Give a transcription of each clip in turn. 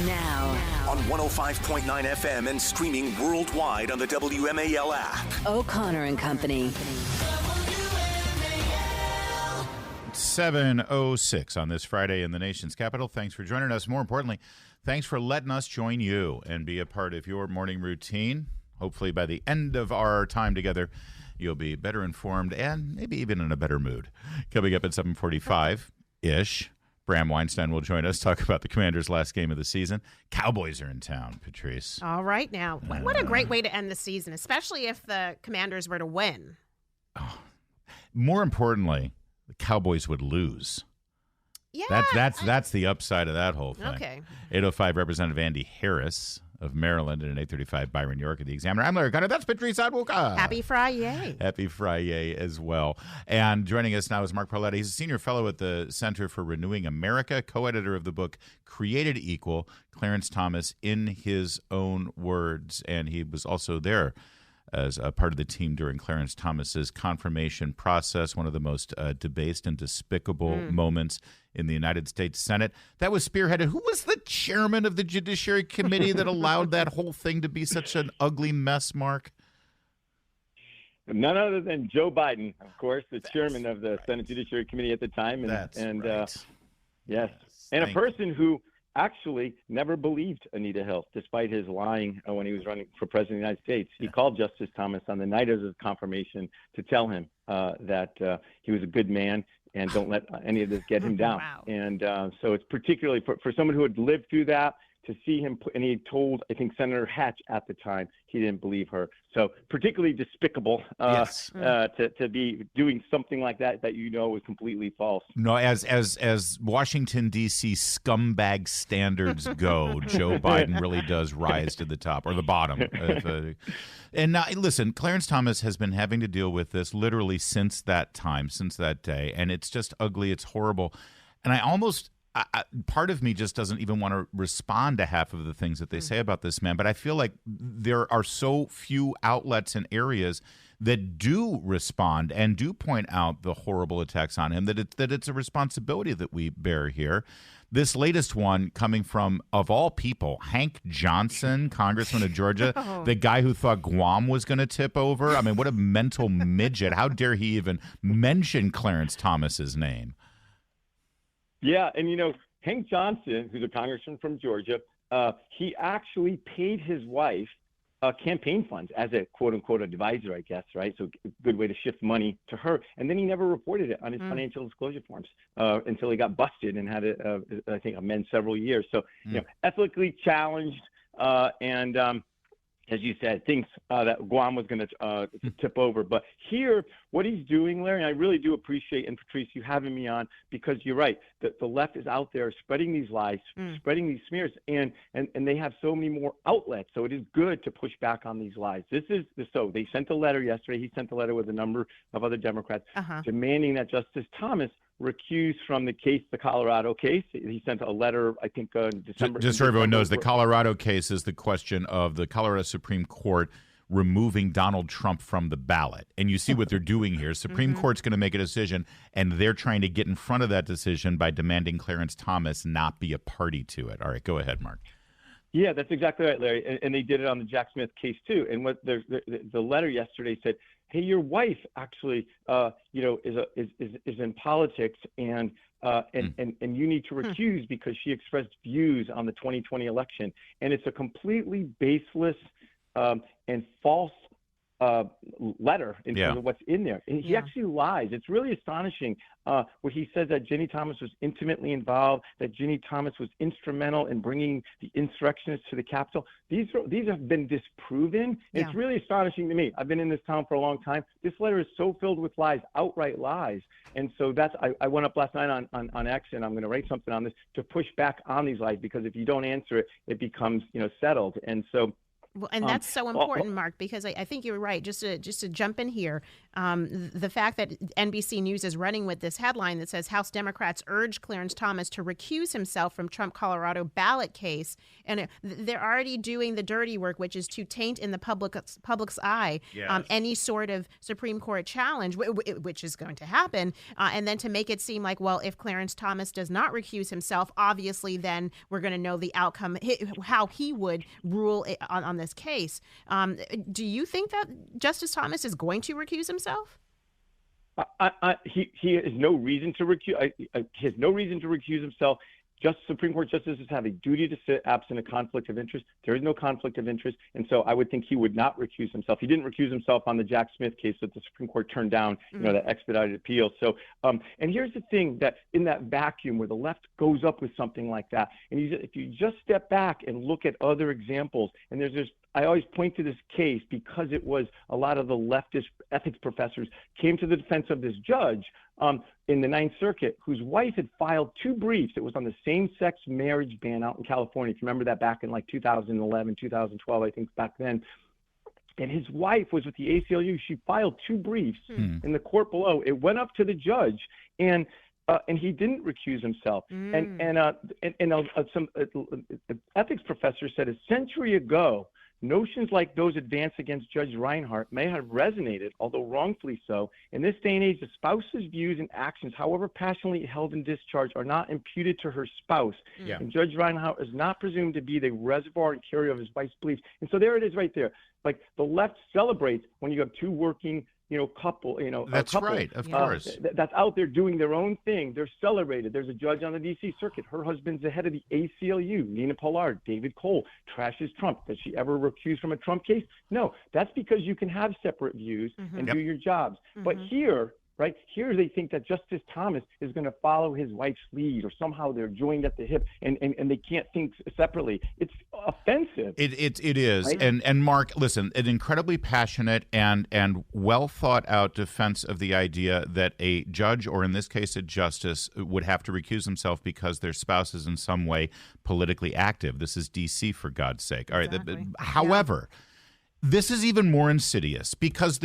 Now, on 105.9 FM and streaming worldwide on the WMAL app. O'Connor and Company. 7:06 on this Friday in the nation's capital. Thanks for joining us. More importantly, thanks for letting us join you and be a part of your morning routine. Hopefully by the end of our time together, you'll be better informed and maybe even in a better mood. Coming up at 7:45-ish, BRAM WEINSTEIN will join us, talk about the Commanders' last game of the season. Cowboys are in town, Patrice. All right now. What a great way to end the season, especially if the Commanders were to win. More importantly, the Cowboys would lose. Yeah. That's the upside of that whole thing. Okay. 805 Representative Andy Harris of Maryland and an 835 Byron York of the Examiner. I'm Larry Connor. That's Patrice Onwuka. Happy Friday. Happy Friday as well. And joining us now is Mark PAOLETTA. He's a senior fellow at the Center for Renewing America, co-editor of the book Created Equal, Clarence Thomas in His Own Words. And he was also there as a part of the team during Clarence Thomas's confirmation process, one of the most debased and despicable moments in the United States Senate. That was spearheaded. Who was the chairman of the Judiciary Committee that allowed that whole thing to be such an ugly mess, Mark? None other than Joe Biden, of course, the chairman of the Senate Judiciary Committee at the time. And right. Yes. And a person who actually never believed Anita Hill, despite his lying when he was running for president of the United States. He called Justice Thomas on the night of his confirmation to tell him that he was a good man and don't let any of this get him down. Wow. And so it's particularly for someone who had lived through that, to see him, and he told, I think, Senator Hatch at the time, he didn't believe her. So particularly despicable to be doing something like that you know was completely false. No, as Washington, D.C. scumbag standards go, Joe Biden really does rise to the top, or the bottom. And now, listen, Clarence Thomas has been having to deal with this literally since that time, since that day, and it's just ugly. It's horrible. And part of me just doesn't even want to respond to half of the things that they say about this man, but I feel like there are so few outlets and areas that do respond and do point out the horrible attacks on him, that it's a responsibility that we bear here. This latest one coming from, of all people, Hank Johnson, congressman of Georgia, the guy who thought Guam was going to tip over. I mean, what a mental midget. How dare he even mention Clarence Thomas's name? Yeah, and Hank Johnson, who's a congressman from Georgia, he actually paid his wife campaign funds as a quote-unquote advisor, I guess, right? So good way to shift money to her. And then he never reported it on his financial disclosure forms until he got busted and had to, I think, amend several years. So, ethically challenged and as you said, thinks that Guam was going to tip over. But here, what he's doing, Larry, and I really do appreciate, and Patrice, you having me on, because you're right, the left is out there spreading these lies, spreading these smears, and they have so many more outlets. So it is good to push back on these lies. So they sent a letter yesterday. He sent a letter with a number of other Democrats demanding that Justice Thomas recused from the case, the Colorado case. He sent a letter, I think, in December. Just so everyone knows, the Colorado case is the question of the Colorado Supreme Court removing Donald Trump from the ballot. And you see what they're doing here. Supreme Court's going to make a decision, and they're trying to get in front of that decision by demanding Clarence Thomas not be a party to it. All right, go ahead, Mark. Yeah, that's exactly right, Larry. And they did it on the Jack Smith case, too. And what the letter yesterday said, hey, your wife actually, is in politics, and you need to recuse because she expressed views on the 2020 election. And it's a completely baseless and false letter in terms of what's in there. And he actually lies. It's really astonishing where he says that Ginny Thomas was intimately involved, that Ginny Thomas was instrumental in bringing the insurrectionists to the Capitol. These have been disproven. Yeah. It's really astonishing to me. I've been in this town for a long time. This letter is so filled with lies, outright lies. And so I went up last night on X, and I'm going to write something on this to push back on these lies, because if you don't answer it, it becomes settled. And so Well, and that's so important, Mark, because I think you're right. Just to jump in here, the fact that NBC News is running with this headline that says House Democrats urge Clarence Thomas to recuse himself from Trump Colorado ballot case, and they're already doing the dirty work, which is to taint in the public's eye any sort of Supreme Court challenge, which is going to happen, and then to make it seem like, well, if Clarence Thomas does not recuse himself, obviously then we're going to know the outcome, how he would rule on this case. Do you think that Justice Thomas is going to recuse himself? He has no reason to recuse. He has no reason to recuse himself. Supreme Court justices have a duty to sit absent a conflict of interest. There is no conflict of interest, and so I would think he would not recuse himself. He didn't recuse himself on the Jack Smith case that the Supreme Court turned down, that expedited appeal. So, and here's the thing, that in that vacuum where the left goes up with something like that, and if you just step back and look at other examples, and I always point to this case because it was a lot of the leftist ethics professors came to the defense of this judge in the Ninth Circuit, whose wife had filed 2 briefs. It was on the same-sex marriage ban out in California. If you remember that back in like 2011, 2012, I think back then. And his wife was with the ACLU. She filed 2 briefs in the court below. It went up to the judge, and he didn't recuse himself. Some ethics professor said a century ago, notions like those advanced against Judge Reinhardt may have resonated, although wrongfully so. In this day and age, the spouse's views and actions, however passionately held in discharge, are not imputed to her spouse. And Judge Reinhardt is not presumed to be the reservoir and carrier of his wife's beliefs. And so there it is right there. Like, the left celebrates when you have 2 working couple, That's couple, right, of course. That's out there doing their own thing. They're celebrated. There's a judge on the D.C. Circuit. Her husband's the head of the ACLU, Nina Pollard. David Cole trashes Trump. Does she ever recuse from a Trump case? No. That's because you can have separate views and do your jobs. But here they think that Justice Thomas is going to follow his wife's lead, or somehow they're joined at the hip, and they can't think separately. It's offensive. It is. Right? And Mark, listen, an incredibly passionate and well thought out defense of the idea that a judge, or in this case a justice, would have to recuse himself because their spouse is in some way politically active. This is D.C., for God's sake. All right. Exactly. However, this is even more insidious because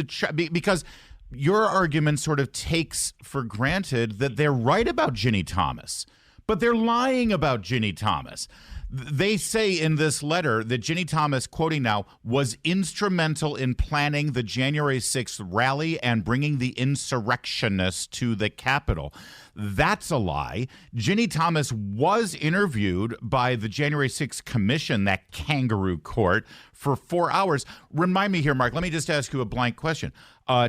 your argument sort of takes for granted that they're right about Ginny Thomas, but they're lying about Ginny Thomas. They say in this letter that Ginny Thomas, quoting now, was instrumental in planning the January 6th rally and bringing the insurrectionists to the Capitol. That's a lie. Ginny Thomas was interviewed by the January 6th Commission, that kangaroo court, for 4 hours. Remind me here, Mark, let me just ask you a blank question.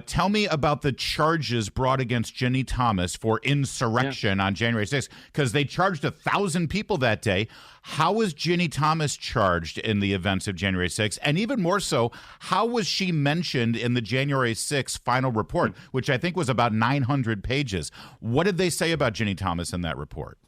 Tell me about the charges brought against Ginny Thomas for insurrection on January 6th, because they charged 1,000 people that day. How was Ginny Thomas charged in the events of January 6th? And even more so, how was she mentioned in the January 6th final report, which I think was about 900 pages? What did they say about Ginny Thomas in that report?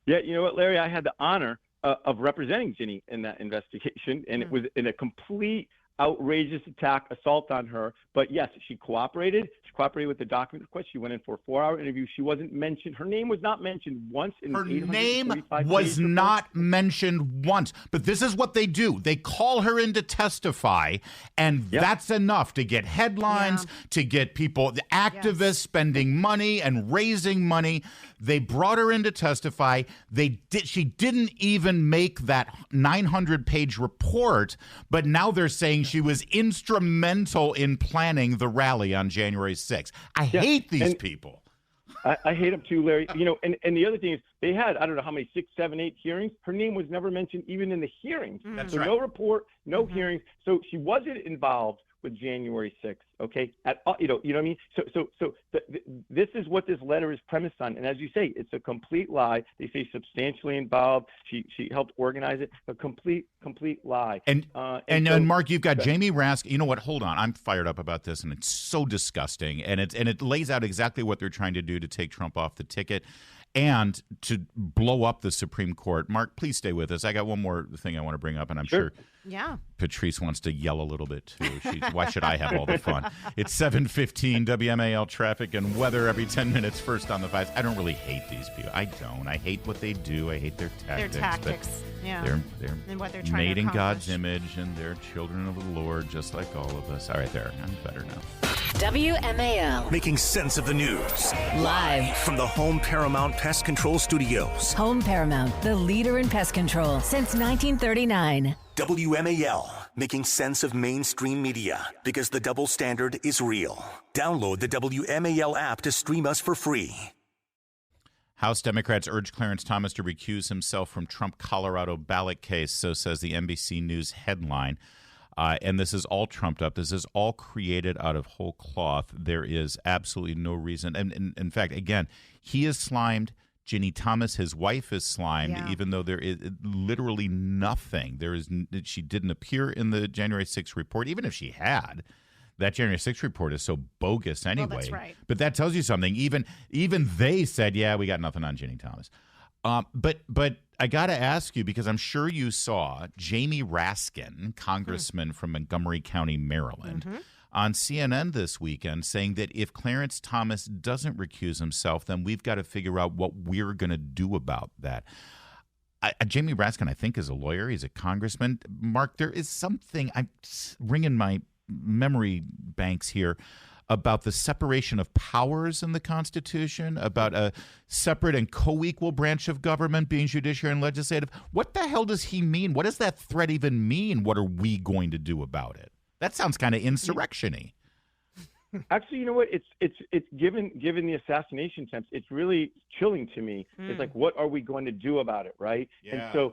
Yeah, you know what, Larry? I had the honor of representing Ginny in that investigation, and it was in a complete outrageous assault on her. But yes, she cooperated. She cooperated with the document request. She went in for a 4-hour interview. She wasn't mentioned. Her name was not mentioned once in her the name was not mentioned once. But this is what they do. They call her in to testify, and that's enough to get headlines, to get people, the activists spending money and raising money. They brought her in to testify. She didn't even make that 900-page report, but now they're saying she was instrumental in planning the rally on January 6th. I hate these people. I hate them too, Larry. And the other thing is, they had, I don't know how many, 6, 7, 8 hearings. Her name was never mentioned even in the hearings. That's so right. No report, no hearings. So she wasn't involved with January 6th, okay? You know what I mean? So this is what this letter is premised on. And as you say, it's a complete lie. They say substantially involved. She helped organize it. A complete lie. And Mark, you've got Jamie Raskin. You know what? Hold on. I'm fired up about this, and it's so disgusting. And it lays out exactly what they're trying to do to take Trump off the ticket. and to blow up the Supreme Court. Mark, please stay with us. I got one more thing I want to bring up, and I'm sure Patrice wants to yell a little bit too. Why should I have all the fun? It's 7:15 WMAL traffic and weather every 10 minutes first on the 5s. I don't really hate these people. I don't. I hate what they do. I hate their tactics. Their tactics, They're and what they're trying made to in accomplish. God's image, and they're children of the Lord, just like all of us. All right, there. I'm better now. WMAL. Making sense of the news. Live. From the home Paramount Pest Control Studios. Home Paramount, the leader in pest control since 1939. WMAL. Making sense of mainstream media because the double standard is real. Download the WMAL app to stream us for free. House Democrats urge Clarence Thomas to recuse himself from Trump Colorado ballot case, so says the NBC News headline. And this is all trumped up. This is all created out of whole cloth. There is absolutely no reason. And in fact, again, he is slimed. Ginny Thomas, his wife, is slimed, even though there is literally nothing. She didn't appear in the January 6th report, even if she had. That January 6th report is so bogus anyway. Well, that's right. But that tells you something. Even they said, yeah, we got nothing on Ginny Thomas. But I got to ask you, because I'm sure you saw Jamie Raskin, congressman from Montgomery County, Maryland, on CNN this weekend saying that if Clarence Thomas doesn't recuse himself, then we've got to figure out what we're going to do about that. Jamie Raskin, I think, is a lawyer. He's a congressman. Mark, there is something, I'm ringing my memory banks here, about the separation of powers in the Constitution, about a separate and co-equal branch of government being judiciary and legislative. What the hell does he mean? What does that threat even mean? What are we going to do about it? That sounds kind of insurrection-y. Actually, you know what? It's given the assassination attempts, it's really chilling to me. It's like, what are we going to do about it, right? Yeah. And so,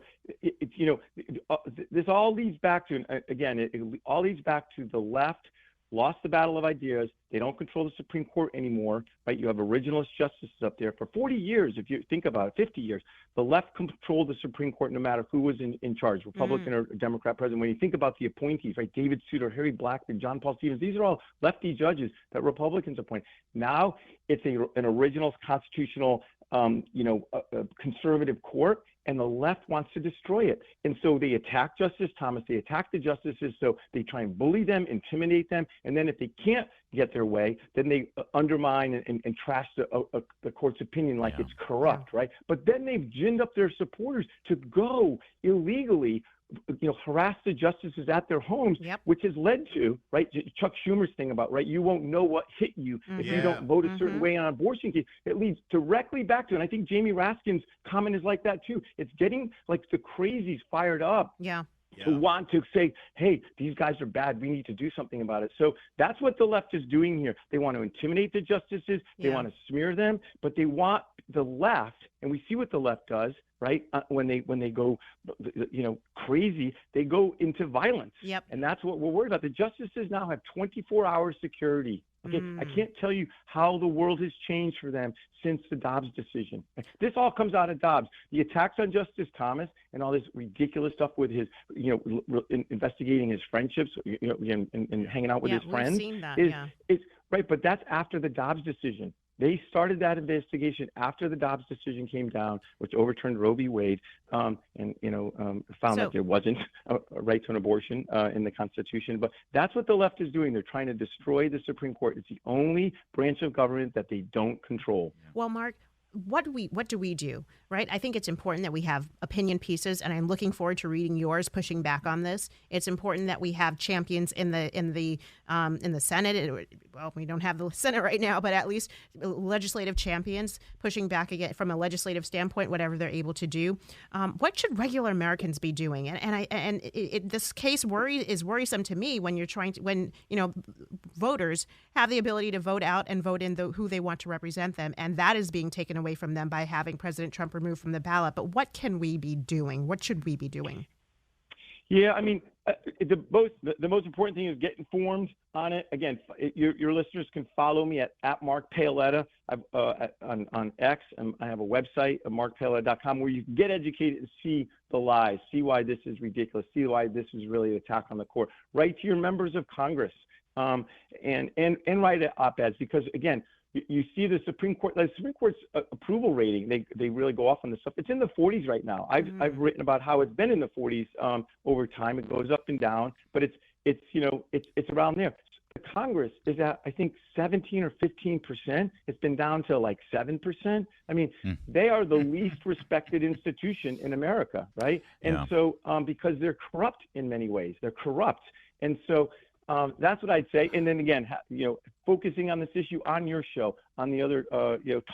this all leads back to, again, it all leads back to the left lost the battle of ideas. They don't control the Supreme Court anymore, right? You have originalist justices up there. For 40 years, if you think about it, 50 years, the left controlled the Supreme Court no matter who was in charge, Republican or Democrat president. When you think about the appointees, right, David Souter, Harry Blackmun, John Paul Stevens, these are all lefty judges that Republicans appoint. Now it's an originalist constitutional conservative court, and the left wants to destroy it. And so they attack Justice Thomas, they attack the justices, so they try and bully them, intimidate them, and then if they can't get their way, then they undermine and trash the court's opinion like it's corrupt, right? But then they've ginned up their supporters to go illegally harass the justices at their homes, which has led to, right, Chuck Schumer's thing about, right, you won't know what hit you if you don't vote a certain way on abortion case. It leads directly back to, and I think Jamie Raskin's comment is like that too. It's getting like the crazies fired up. Who want to say, hey, these guys are bad. We need to do something about it. So that's what the left is doing here. They want to intimidate the justices. They want to smear them, but they want the left, and we see what the left does, right? When they go, crazy, they go into violence. And that's what we're worried about. The justices now have 24-hour security. Okay, I can't tell you how the world has changed for them since the Dobbs decision. This all comes out of Dobbs. The attacks on Justice Thomas and all this ridiculous stuff with his, investigating his friendships, and hanging out with his friends. We've seen that, is right, but that's after the Dobbs decision. They started that investigation after the Dobbs decision came down, which overturned Roe v. Wade, found that there wasn't a right to an abortion in the Constitution. But that's what the left is doing. They're trying to destroy the Supreme Court. It's the only branch of government that they don't control. Well, Mark, what do we do, right? I think it's important that we have opinion pieces, and I'm looking forward to reading yours pushing back on this. It's important that we have champions in the Senate. Well, we don't have the Senate right now, but at least legislative champions pushing back again from a legislative standpoint, whatever they're able to do. What should regular Americans be doing? And this case is worrisome to me when voters have the ability to vote out and vote in who they want to represent them, and that is being taken away from them by having President Trump removed from the ballot. But what can we be doing? What should we be doing? Yeah, I mean, the most important thing is get informed on it. Again, your listeners can follow me at Mark Paoletta on X, and I have a website, markpaoletta.com, where you can get educated and see the lies, see why this is ridiculous, see why this is really an attack on the court. Write to your members of Congress, and write op-eds, because again, you see the Supreme Court's approval rating. They really go off on this stuff. It's in the 40s right now. I've written about how it's been in the 40s over time. It goes up and down, but it's around there. The Congress is at, I think, 17 or 15%. It's been down to like 7%. I mean, they are the least respected institution in America, right? And so because they're corrupt in many ways, they're corrupt. And so that's what I'd say. And then again, focusing on this issue on your show, on the other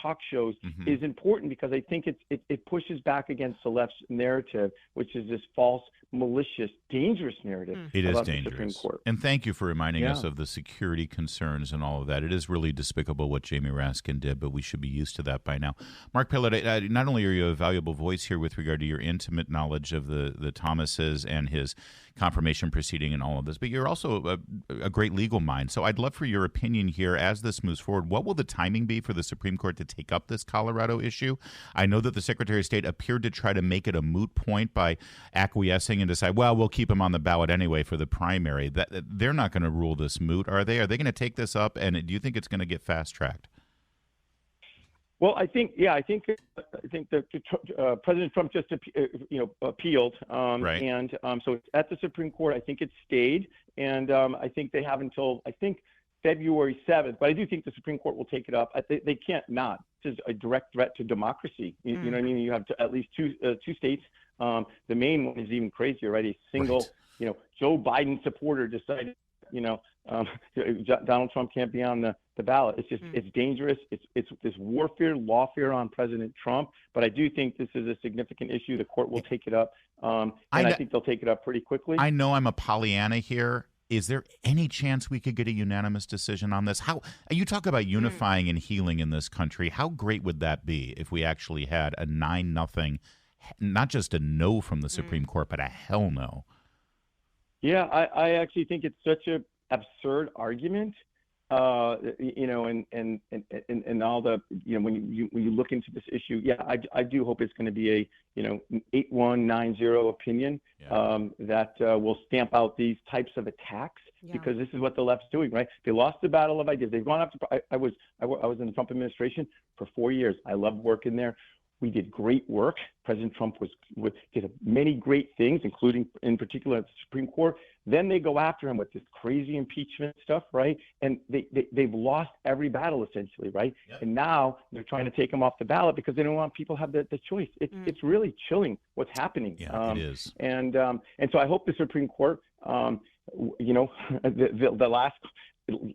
talk shows is important, because I think it pushes back against the left's narrative, which is this false, malicious, dangerous narrative. It is about dangerous. The Supreme Court. And thank you for reminding us of the security concerns and all of that. It is really despicable what Jamie Raskin did, but we should be used to that by now. Mark Paoletta, not only are you a valuable voice here with regard to your intimate knowledge of the Thomases and his confirmation proceeding and all of this, but you're also a great legal mind. So I'd love for your opinion here as this moves forward. What will the timing be for the Supreme Court to take up this Colorado issue? I know that the Secretary of State appeared to try to make it a moot point by acquiescing and decide, well, we'll keep him on the ballot anyway for the primary. That they're not going to rule this moot, are they? Are they going to take this up, and do you think it's going to get fast-tracked? Well, I think that President Trump just appealed, right. And so it's at the Supreme Court. I think it's stayed, and I think they have until February 7th. But I do think the Supreme Court will take it up. They can't not. This is a direct threat to democracy. You know what I mean? You have at least two states. The Maine one is even crazier, right? A single, Joe Biden supporter decided, Donald Trump can't be on the ballot. It's just it's dangerous. It's this lawfare on President Trump. But I do think this is a significant issue. The court will take it up, and I think they'll take it up pretty quickly. I know I'm a Pollyanna here. Is there any chance we could get a unanimous decision on this? How you talk about unifying and healing in this country? How great would that be if we actually had a 9-0, not just a no from the Supreme Court, but a hell no? Yeah, I actually think it's such an absurd argument, and all the, when you look into this issue, I do hope it's going to be a 8-1, 9-0 opinion that will stamp out these types of attacks, because this is what the left's doing, right? They lost the battle of ideas. They've gone after. I was in the Trump administration for 4 years. I loved working there. We did great work. President Trump did many great things, including, in particular, at the Supreme Court. Then they go after him with this crazy impeachment stuff, right? And they've lost every battle, essentially, right? Yep. And now they're trying to take him off the ballot because they don't want people to have the choice. It's really chilling what's happening. Yeah, it is. And so I hope the Supreme Court, the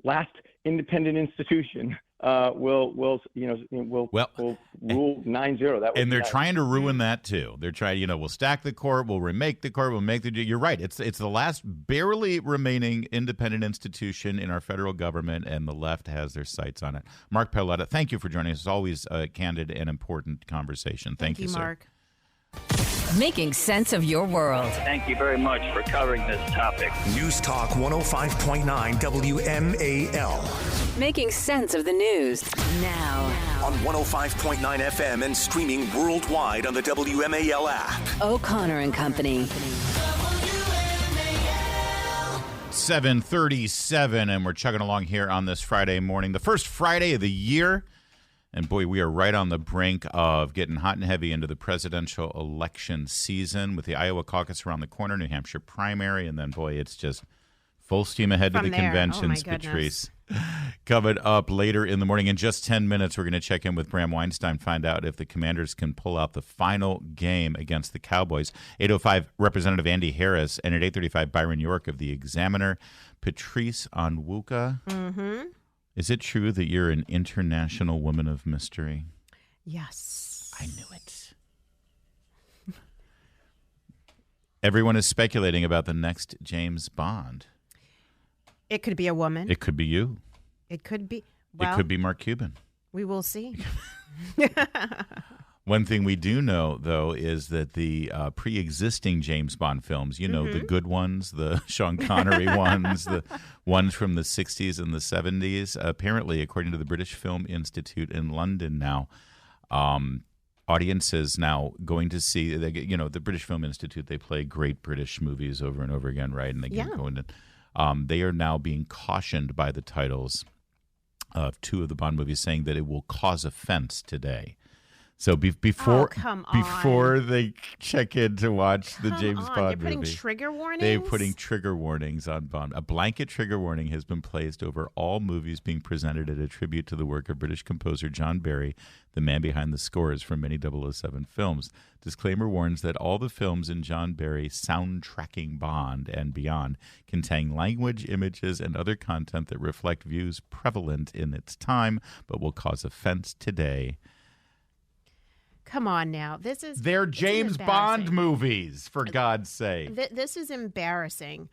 last independent institution will rule 9-0. And they're trying to ruin that too. They're trying, we'll stack the court, we'll remake the court, we'll make the. You're right. It's the last barely remaining independent institution in our federal government, and the left has their sights on it. Mark Paoletta, thank you for joining us. It's always a candid and important conversation. Thank you, sir. Mark. Making sense of your world. Thank you very much for covering this topic. News Talk 105.9 WMAL. Making sense of the news now. On 105.9 FM and streaming worldwide on the WMAL app. O'Connor and Company. 7:37, and we're chugging along here on this Friday morning, the first Friday of the year. And boy, we are right on the brink of getting hot and heavy into the presidential election season with the Iowa caucus around the corner, New Hampshire primary, and then, boy, it's just full steam ahead to the conventions, Patrice. Coming up later in the morning, in just 10 minutes, we're going to check in with BRAM WEINSTEIN, find out if the Commanders can pull out the final game against the Cowboys. 8:05, Representative Andy Harris, and at 8:35, Byron York of the Examiner. Patrice Onwuka. Mm-hmm. Is it true that you're an international woman of mystery? Yes. I knew it. Everyone is speculating about the next James Bond. It could be a woman. It could be you. It could be. It could be Mark Cuban. We will see. One thing we do know, though, is that the pre-existing James Bond films, the good ones, the Sean Connery ones, the ones from the 60s and the 70s, apparently, according to the British Film Institute in London now, audiences now going to see, the British Film Institute, they play great British movies over and over again, right? And they can go into, they are now being cautioned by the titles of two of the Bond movies, saying that it will cause offense today. So before they check in to watch the James Bond They're putting movie, trigger warnings? they're putting trigger warnings on Bond. A blanket trigger warning has been placed over all movies being presented as a tribute to the work of British composer John Barry, the man behind the scores for many 007 films. Disclaimer warns that all the films in John Barry soundtracking Bond and beyond contain language, images, and other content that reflect views prevalent in its time, but will cause offense today. Come on now. They're James Bond movies, for God's sake. This is embarrassing.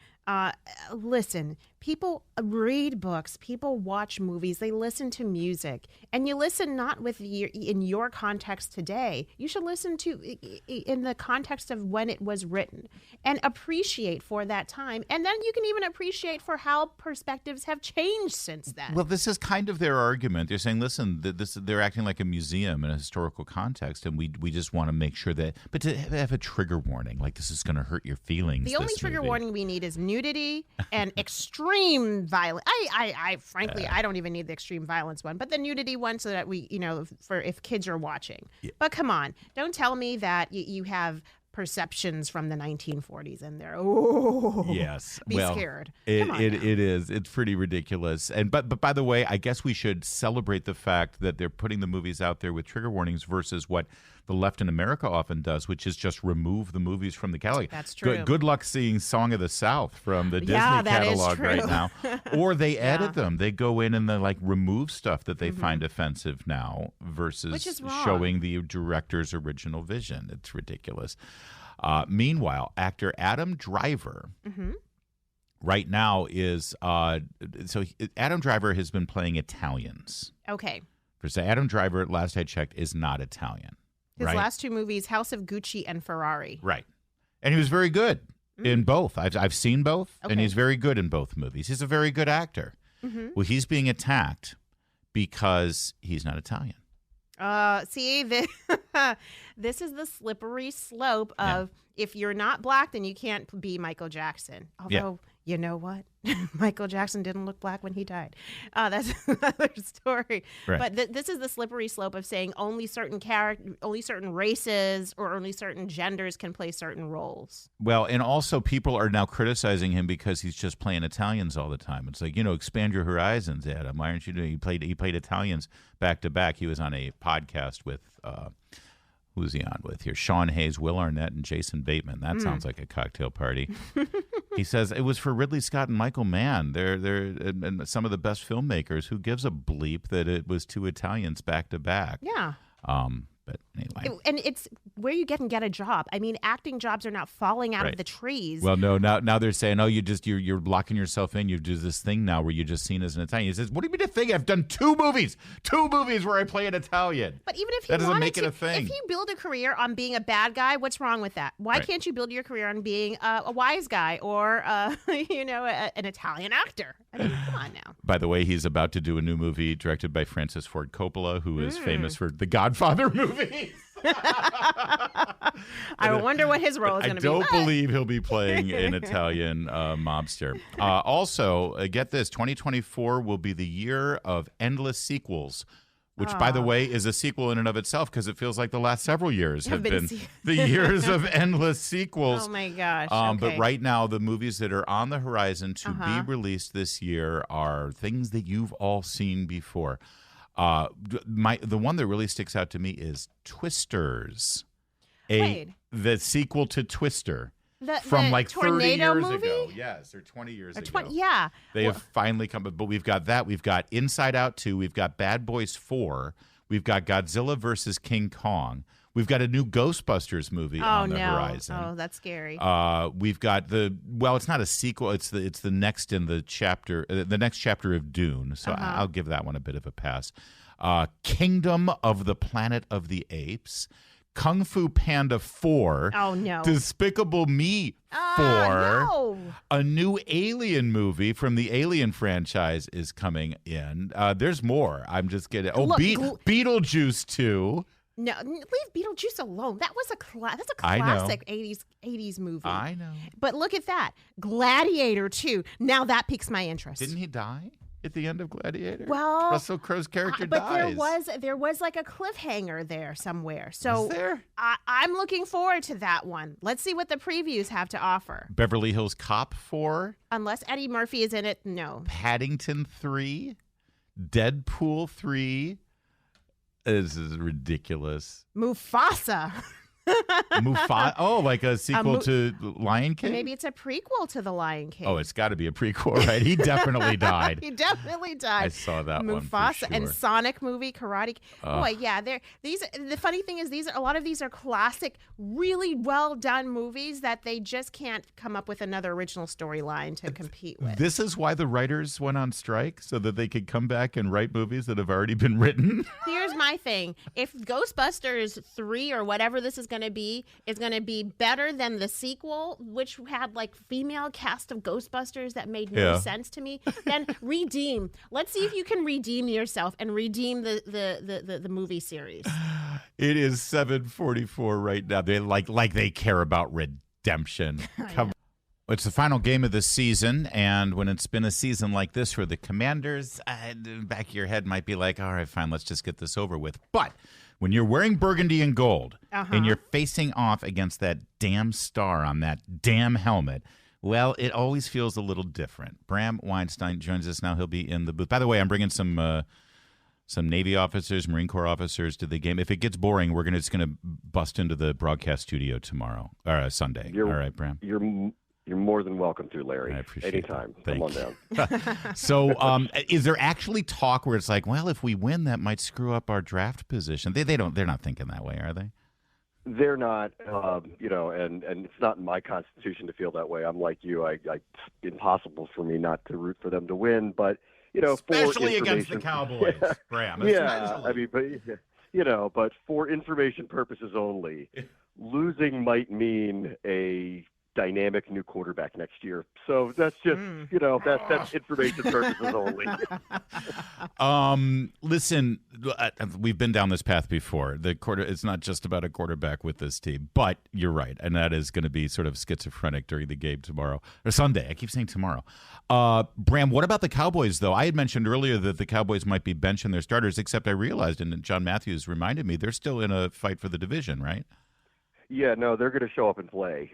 Listen, people read books, people watch movies, they listen to music, and you listen not in your context today. You should listen to in the context of when it was written and appreciate for that time. And then you can even appreciate for how perspectives have changed since then. Well, this is kind of their argument. They're saying, listen, they're acting like a museum in a historical context, and we just want to make sure that, but to have a trigger warning, like this is going to hurt your feelings. The only trigger warning we need is nudity and extreme violence. I frankly, I don't even need the extreme violence one, but the nudity one so that we, for if kids are watching. Yeah. But come on, don't tell me that you have perceptions from the 1940s in there. Oh, yes. Be scared. It is. It's pretty ridiculous. But by the way, I guess we should celebrate the fact that they're putting the movies out there with trigger warnings versus what the left in America often does, which is just remove the movies from the catalog. That's true. Good luck seeing Song of the South from the Disney catalog right now. Or they edit them. They go in and they remove stuff that they find offensive now versus showing the director's original vision. It's ridiculous. Meanwhile, actor Adam Driver right now is Adam Driver has been playing Italians. Okay. So Adam Driver, last I checked, is not Italian. His last two movies, House of Gucci and Ferrari. Right. And he was very good in both. I've seen both, and he's very good in both movies. He's a very good actor. Well, he's being attacked because he's not Italian. See, this is the slippery slope of if you're not black, then you can't be Michael Jackson. Although, you know what? Michael Jackson didn't look black when he died. That's another story. Right. But this is the slippery slope of saying only certain races or only certain genders can play certain roles. Well, and also people are now criticizing him because he's just playing Italians all the time. It's like, expand your horizons, Adam. Why aren't you doing? He played Italians back to back. He was on a podcast with who's he on with here? Sean Hayes, Will Arnett, and Jason Bateman. That sounds like a cocktail party. He says it was for Ridley Scott and Michael Mann. They're and some of the best filmmakers. Who gives a bleep that it was two Italians back to back? Yeah. But anyway. And it's where you get a job. I mean, acting jobs are not falling out of the trees. Well, no, now they're saying, oh, you're locking yourself in. You do this thing now where you're just seen as an Italian. He says, what do you mean a thing? I've done two movies where I play an Italian. But even if that doesn't make it a thing. If you build a career on being a bad guy, what's wrong with that? Why can't you build your career on being a wise guy or an Italian actor? I mean, come on now. By the way, he's about to do a new movie directed by Francis Ford Coppola, who is famous for the Godfather movies. I wonder what his role is going to be. I don't believe he'll be playing an Italian mobster. Also, get this, 2024 will be the year of endless sequels, which, by the way, is a sequel in and of itself because it feels like the last several years have been the years of endless sequels. Oh, my gosh. But right now, the movies that are on the horizon to be released this year are things that you've all seen before. The one that really sticks out to me is Twisters, the sequel to Twister from like 30 years ago. Yes, or 20 years ago. Yeah. They have finally come, but we've got that. We've got Inside Out 2. We've got Bad Boys 4. We've got Godzilla versus King Kong. We've got a new Ghostbusters movie on the horizon. Oh, that's scary. We've got it's not a sequel. It's the next in the chapter, the next chapter of Dune. So I'll give that one a bit of a pass. Kingdom of the Planet of the Apes. Kung Fu Panda 4. Oh, no. Despicable Me 4. No. A new Alien movie from the Alien franchise is coming in. There's more. I'm just kidding. Oh, Beetlejuice 2. No, leave Beetlejuice alone. That was that's a classic 80s movie. I know. But look at that. Gladiator 2. Now that piques my interest. Didn't he die? at the end of Gladiator? Well, Russell Crowe's character but dies. there was like a cliffhanger there somewhere. So Is there? I'm looking forward to that one. Let's see what the previews have to offer. Beverly Hills Cop 4, Unless Eddie Murphy is in it, no. Paddington 3, Deadpool 3. This is ridiculous. Mufasa. Mufasa. Oh, like a sequel to Lion King? Maybe it's a prequel to The Lion King. Oh, it's got to be a prequel, right? He definitely died. He definitely died. I saw that one. Mufasa For and sure. Sonic movie, Karate. Boy, yeah. The funny thing is, a lot of these are classic, really well done movies that they just can't come up with another original storyline to compete with. This is why the writers went on strike, so that they could come back and write movies that have already been written. Here's my thing: if Ghostbusters 3 or whatever this is going to be better than the sequel, which had like female cast of Ghostbusters that made no sense to me, then redeem. Let's see if you can redeem yourself and redeem the movie series. It is 7:44 right now. They like they care about redemption. Come. It's the final game of the season, and when it's been a season like this for the Commanders, the back of your head might be like, all right, fine, let's just get this over with. But when you're wearing burgundy and gold and you're facing off against that damn star on that damn helmet, well, it always feels a little different. BRAM WEINSTEIN joins us now. He'll be in the booth. By the way, I'm bringing some Navy officers, Marine Corps officers to the game. If it gets boring, we're just gonna bust into the broadcast studio tomorrow or Sunday. All right, BRAM. You're more than welcome to, Larry. I appreciate Anytime. that. Come on down. So is there actually talk where it's like, well, if we win, that might screw up our draft position? They're not thinking that way, are they? They're not, and it's not in my constitution to feel that way. I'm like you. It's impossible for me not to root for them to win, but, especially against the Cowboys, BRAM. Yeah, I mean, but for information purposes only, losing might mean a dynamic new quarterback next year. So that's just, that's information purposes only. Listen, we've been down this path before. It's not just about a quarterback with this team, but you're right. And that is going to be sort of schizophrenic during the game tomorrow or Sunday. I keep saying tomorrow. BRAM, what about the Cowboys though? I had mentioned earlier that the Cowboys might be benching their starters, except I realized, and John Matthews reminded me, they're still in a fight for the division, right? Yeah, no, they're going to show up and play.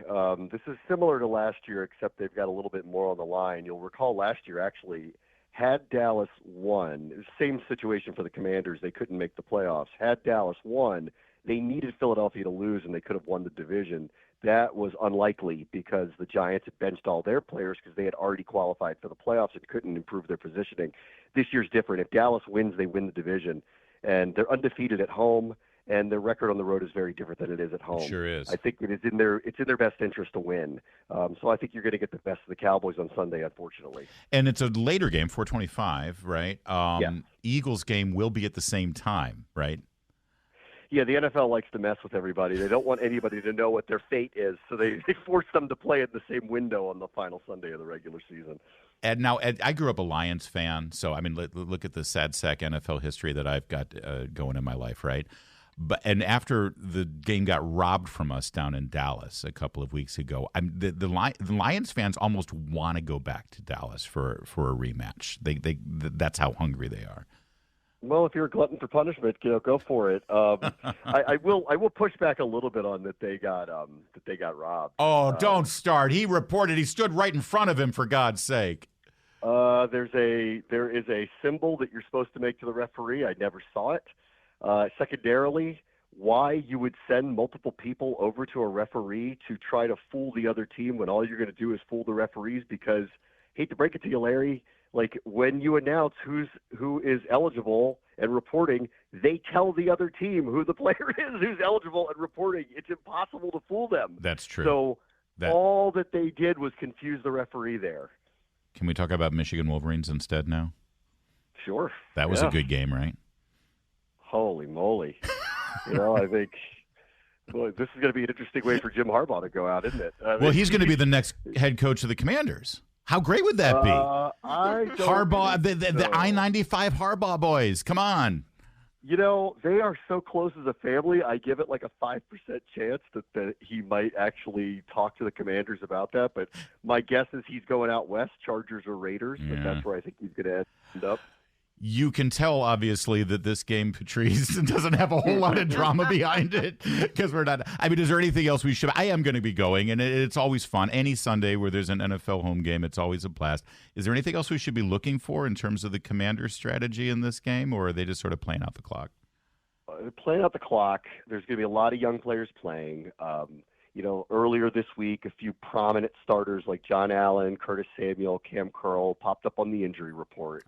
This is similar to last year, except they've got a little bit more on the line. You'll recall last year, actually, had Dallas won, it was the same situation for the Commanders. They couldn't make the playoffs. Had Dallas won, they needed Philadelphia to lose, and they could have won the division. That was unlikely because the Giants had benched all their players because they had already qualified for the playoffs and couldn't improve their positioning. This year's different. If Dallas wins, they win the division, and they're undefeated at home. And their record on the road is very different than it is at home. Sure is. I think it's in their best interest to win. So I think you're going to get the best of the Cowboys on Sunday, unfortunately. And it's a later game, 4:25, right? Yeah. Eagles game will be at the same time, right? Yeah, the NFL likes to mess with everybody. They don't want anybody to know what their fate is, so they force them to play in the same window on the final Sunday of the regular season. And now, I grew up a Lions fan, so I mean, look at the sad sack NFL history that I've got going in my life, right? And after the game got robbed from us down in Dallas a couple of weeks ago, the Lions fans almost want to go back to Dallas for a rematch. That's how hungry they are. Well, if you're a glutton for punishment, go for it. I will push back a little bit on that they got robbed. Oh, don't start. He reported he stood right in front of him, for God's sake. There is a symbol that you're supposed to make to the referee. I never saw it. Secondarily, why you would send multiple people over to a referee to try to fool the other team when all you're going to do is fool the referees, because, hate to break it to you, Larry, like when you announce who is eligible and reporting, they tell the other team who the player is who's eligible and reporting. It's impossible to fool them. That's true. So all that they did was confuse the referee there. Can we talk about Michigan Wolverines instead now? Sure. That was a good game, right? Holy moly. I think this is going to be an interesting way for Jim Harbaugh to go out, isn't it? Well, he's going to be the next head coach of the Commanders. How great would that be? I don't Harbaugh, think the so. I-95 Harbaugh boys. Come on. You know, they are so close as a family. I give it like a 5% chance that he might actually talk to the Commanders about that. But my guess is he's going out west, Chargers or Raiders. But that's where I think he's going to end up. You can tell, obviously, that this game, Patrice, doesn't have a whole lot of drama behind it because we're not. I mean, is there anything else we should? I am going to be going, and it's always fun. Any Sunday where there's an NFL home game, it's always a blast. Is there anything else we should be looking for in terms of the Commanders' strategy in this game, or are they just sort of playing out the clock? They're playing out the clock. There's going to be a lot of young players playing. You know, earlier this week, a few prominent starters like John Allen, Curtis Samuel, Cam Curl popped up on the injury report.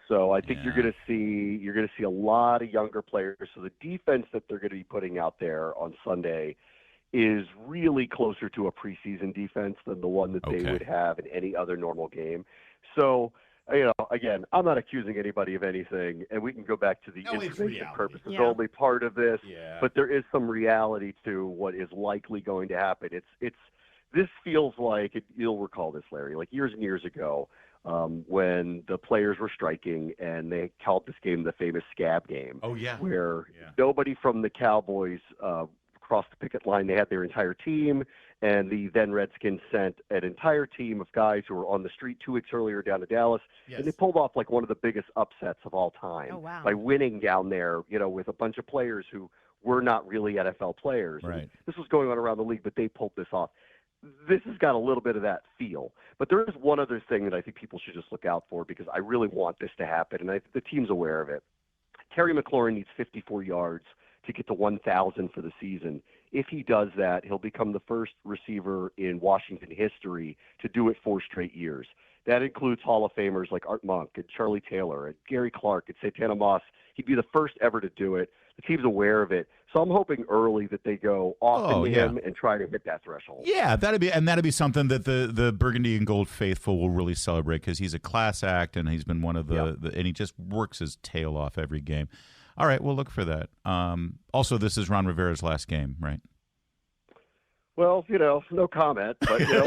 So I think you're going to see a lot of younger players. So the defense that they're going to be putting out there on Sunday is really closer to a preseason defense than the one that they would have in any other normal game. So, you know, again, I'm not accusing anybody of anything, and we can go back to the information purposes only part of this, but there is some reality to what is likely going to happen. This feels like, you'll recall this, Larry, like years and years ago when the players were striking and they called this game the famous scab game. Where nobody from the Cowboys crossed the picket line. They had their entire team, and the then Redskins sent an entire team of guys who were on the street 2 weeks earlier down to Dallas, and they pulled off like one of the biggest upsets of all time by winning down there, you know, with a bunch of players who were not really NFL players. Right. This was going on around the league, but they pulled this off. This has got a little bit of that feel. But there is one other thing that I think people should just look out for, because I really want this to happen, and the team's aware of it. Terry McLaurin needs 54 yards to get to 1,000 for the season. If he does that, he'll become the first receiver in Washington history to do it 4 straight years. That includes Hall of Famers like Art Monk and Charlie Taylor and Gary Clark and Santana Moss. He'd be the first ever to do it. The team's aware of it. So I'm hoping early that they go off into him and try to hit that threshold. Yeah, that'd be something that the Burgundy and Gold faithful will really celebrate, because he's a class act and he's been one of the and he just works his tail off every game. All right, we'll look for that. Also, this is Ron Rivera's last game, right? Well, you know, no comment, but, you know.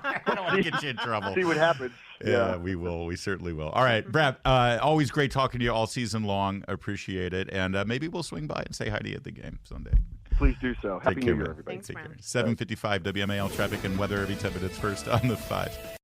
I don't want to get you in trouble. See what happens. Yeah, we will. We certainly will. All right, Brad, always great talking to you all season long. Appreciate it. And maybe we'll swing by and say hi to you at the game Sunday. Please do so. Happy Take care, New Year, everybody. Thanks, Take care. Brad. 7:55 WMAL traffic and weather every 10 minutes first on the 5.